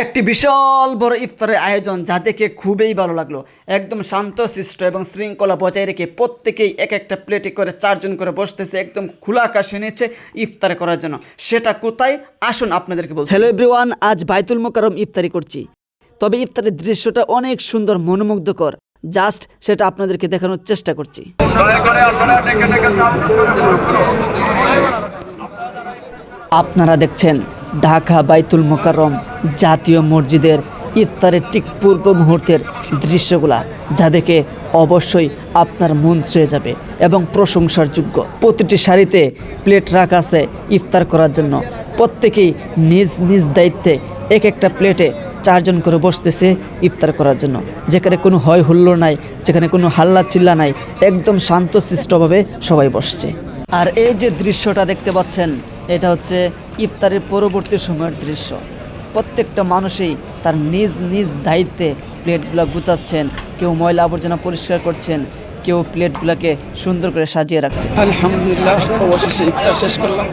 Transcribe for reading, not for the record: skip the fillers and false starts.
একটি বিশাল বড় ইফতারের আয়োজন যা দেখে খুবই ভালো লাগলো। একদম শান্তশিষ্ট এবং শৃঙ্খলা বজায় রেখে প্রত্যেকেই এক একটা প্লেটে করে 4 জন করে বসতেছে একদম খোলা আকাশে নিচে ইফতার করার জন্য। সেটা কোথায় আসুন আপনাদেরকে বলছি। হ্যালো এভরিওয়ান, আজ বাইতুল মোকাররম ইফতারি করছি। তবে ইফতারের দৃশ্যটা অনেক সুন্দর, মনোমুগ্ধকর। জাস্ট সেটা আপনাদেরকে দেখানোর চেষ্টা করছি। আপনারা দেখছেন ঢাকা বাইতুল মোকাররম জাতীয় মসজিদের ইফতারের ঠিক পূর্ব মুহূর্তের দৃশ্যগুলা, যা দেখে অবশ্যই আপনার মন ছুঁয়ে যাবে এবং প্রশংসার যোগ্য। প্রতিটি সারিতে প্লেট রাখা আছে ইফতার করার জন্য। প্রত্যেকেই নিজ নিজ দায়িত্বে এক একটা প্লেটে 4 জন করে বসতেছে ইফতার করার জন্য। যেখানে কোনো হয় হুল্লোড় নাই, যেখানে কোনো হাল্লা চিল্লা নাই, একদম শান্তশিষ্টভাবে সবাই বসছে। আর এই যে দৃশ্যটা দেখতে পাচ্ছেন, এটা হচ্ছে ইফতারের পরবর্তী সময়ের দৃশ্য। প্রত্যেকটা মানুষই তার নিজ নিজ দায়িত্বে প্লেটগুলো গুছাচ্ছেন, কেউ ময়লা আবর্জনা পরিষ্কার করছেন, কেউ প্লেটগুলোকে সুন্দর করে সাজিয়ে রাখছে। আলহামদুলিল্লাহ, অবশেষে ইফতার শেষ করলাম।